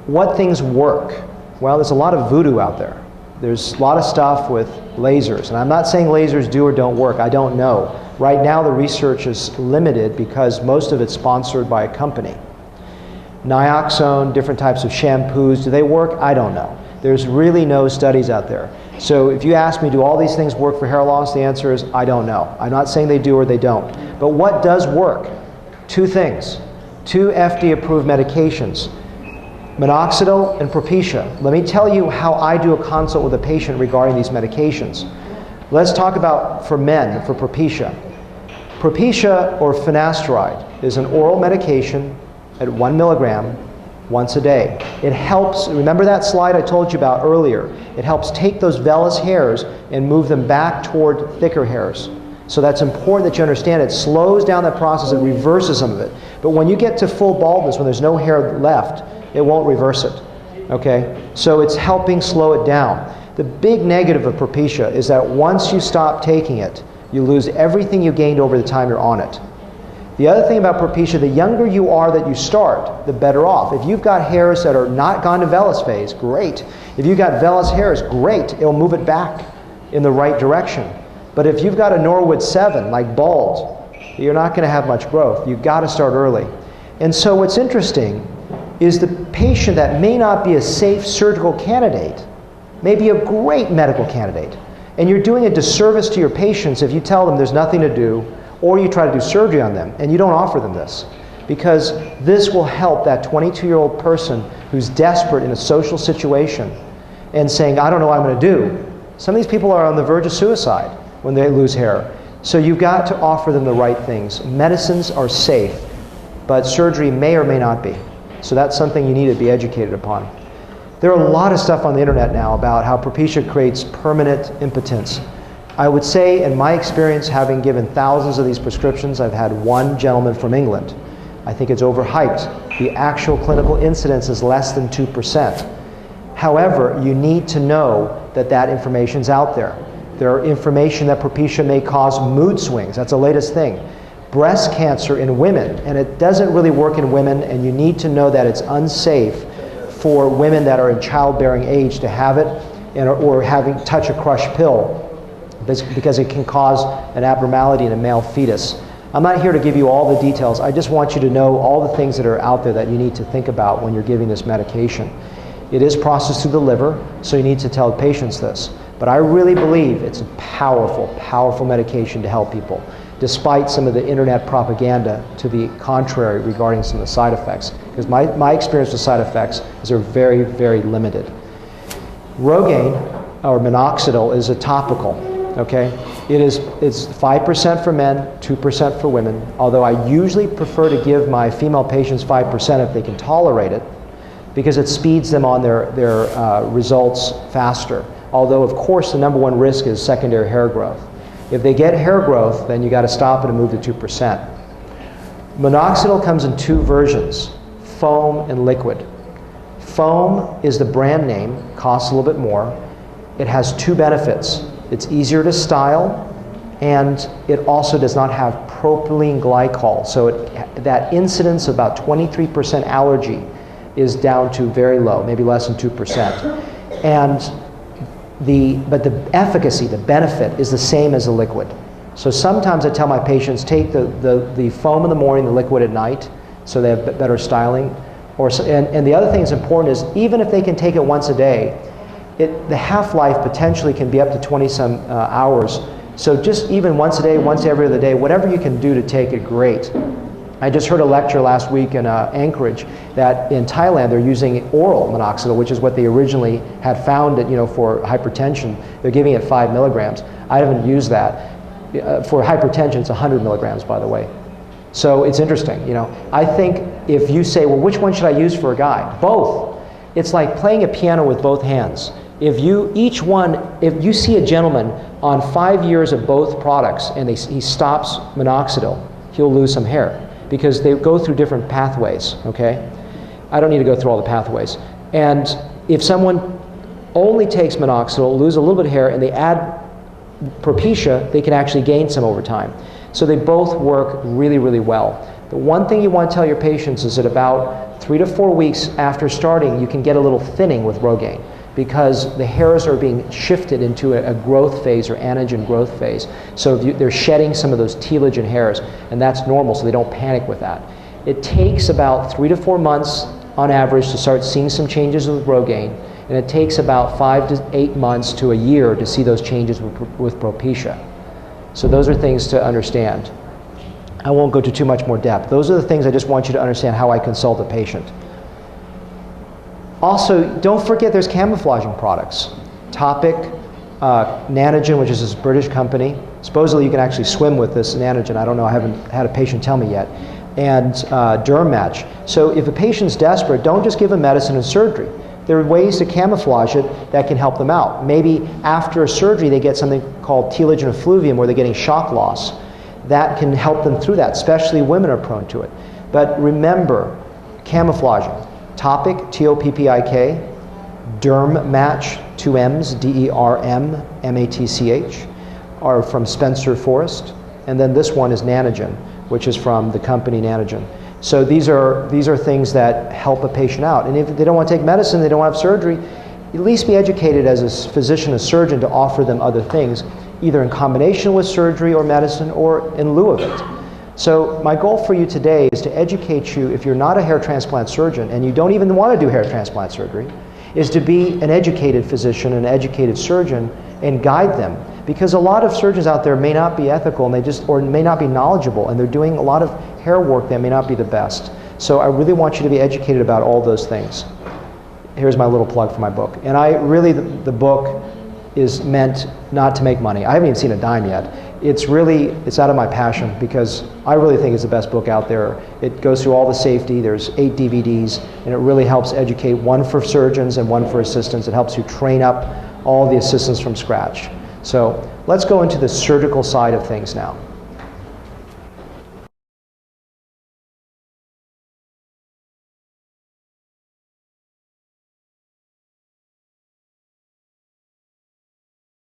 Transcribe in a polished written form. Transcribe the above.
What things work? Well, there's a lot of voodoo out there. There's a lot of stuff with lasers, and I'm not saying lasers do or don't work. I don't know. Right now the research is limited because most of it's sponsored by a company. Nioxone, different types of shampoos, do they work? I don't know. There's really no studies out there. So if you ask me, do all these things work for hair loss? The answer is, I don't know. I'm not saying they do or they don't. But what does work? Two things. Two FDA-approved medications, minoxidil and Propecia. Let me tell you how I do a consult with a patient regarding these medications. Let's talk about for men, for Propecia. Propecia, or finasteride, is an oral medication at 1 milligram once a day. It helps, remember that slide I told you about earlier? It helps take those vellus hairs and move them back toward thicker hairs. So that's important that you understand. It slows down that process, it reverses some of it. But when you get to full baldness, when there's no hair left, it won't reverse it. Okay? So it's helping slow it down. The big negative of Propecia is that once you stop taking it, you lose everything you gained over the time you're on it. The other thing about Propecia, the younger you are that you start, the better off. If you've got hairs that are not gone to vellus phase, great. If you've got vellus hairs, great. It'll move it back in the right direction. But if you've got a Norwood 7, like bald, you're not going to have much growth. You've got to start early. And so what's interesting is the patient that may not be a safe surgical candidate may be a great medical candidate. And you're doing a disservice to your patients if you tell them there's nothing to do, or you try to do surgery on them and you don't offer them this. Because this will help that 22-year-old person who's desperate in a social situation and saying, I don't know what I'm going to do. Some of these people are on the verge of suicide when they lose hair. So you've got to offer them the right things. Medicines are safe, but surgery may or may not be. So that's something you need to be educated upon. There are a lot of stuff on the internet now about how Propecia creates permanent impotence. I would say, in my experience, having given thousands of these prescriptions, I've had one gentleman from England. I think it's overhyped. The actual clinical incidence is less than 2%. However, you need to know that that information's out there. There are information that Propecia may cause mood swings. That's the latest thing. Breast cancer in women, and it doesn't really work in women, and you need to know that it's unsafe for women that are in childbearing age to have it, or touch a crushed pill, because it can cause an abnormality in a male fetus. I'm not here to give you all the details. I just want you to know all the things that are out there that you need to think about when you're giving this medication. It is processed through the liver, so you need to tell patients this. But I really believe it's a powerful, powerful medication to help people, despite some of the internet propaganda to the contrary regarding some of the side effects. Because my experience with side effects is they're very, very limited. Rogaine, or minoxidil, is a topical. Okay, it's 5% for men, 2% for women, although I usually prefer to give my female patients 5% if they can tolerate it, because it speeds them on their results faster. Although, of course, the number one risk is secondary hair growth. If they get hair growth, then you got to stop it and move to 2%. Minoxidil comes in two versions, foam and liquid. Foam is the brand name, costs a little bit more. It has two benefits. It's easier to style, and it also does not have propylene glycol. So that incidence of about 23% allergy is down to very low, maybe less than 2%. But the efficacy, the benefit, is the same as the liquid. So sometimes I tell my patients, take the foam in the morning, the liquid at night, so they have better styling. And the other thing that's important is, even if they can take it once a day, the half-life potentially can be up to 20-some hours. So just even once a day, once every other day, whatever you can do to take it, great. I just heard a lecture last week in Anchorage that in Thailand they're using oral minoxidil, which is what they originally had found for hypertension. They're giving it 5 milligrams. I haven't used that. For hypertension, it's 100 milligrams, by the way. So it's interesting. I think if you say, well, which one should I use for a guy? Both. It's like playing a piano with both hands. If you see a gentleman on 5 years of both products and he stops minoxidil, he'll lose some hair, because they go through different pathways, okay? I don't need to go through all the pathways. And if someone only takes minoxidil, lose a little bit of hair, and they add Propecia, they can actually gain some over time. So they both work really, really well. The one thing you want to tell your patients is that about 3 to 4 weeks after starting, you can get a little thinning with Rogaine because the hairs are being shifted into a growth phase or anagen growth phase. So they're shedding some of those telogen hairs, and that's normal, so they don't panic with that. It takes about 3 to 4 months on average to start seeing some changes with Rogaine, and it takes about 5 to 8 months to a year to see those changes with Propecia. So those are things to understand. I won't go to too much more depth. Those are the things I just want you to understand how I consult a patient. Also, don't forget there's camouflaging products. Topic, Nanogen, which is this British company. Supposedly you can actually swim with this Nanogen. I don't know, I haven't had a patient tell me yet. And Derm Match. So if a patient's desperate, don't just give them medicine and surgery. There are ways to camouflage it that can help them out. Maybe after surgery they get something called telogen effluvium where they're getting shock loss. That can help them through that, especially women are prone to it. But remember, camouflaging. Topic, T-O-P-P-I-K, Derm Match, 2 M's, D-E-R-M-M-A-T-C-H, are from Spencer Forest. And then this one is Nanogen, which is from the company Nanogen. So these are things that help a patient out. And if they don't want to take medicine, they don't want to have surgery, at least be educated as a physician, a surgeon, to offer them other things, either in combination with surgery or medicine or in lieu of it. So my goal for you today is to educate you, if you're not a hair transplant surgeon and you don't even want to do hair transplant surgery, is to be an educated physician, an educated surgeon, and guide them. Because a lot of surgeons out there may not be ethical and or may not be knowledgeable, and they're doing a lot of hair work that may not be the best. So I really want you to be educated about all those things. Here's my little plug for my book. And the book is meant not to make money. I haven't even seen a dime yet. It's out of my passion because I really think it's the best book out there. It goes through all the safety. There's 8 DVDs, and it really helps educate, one for surgeons and one for assistants. It helps you train up all the assistants from scratch. So let's go into the surgical side of things now.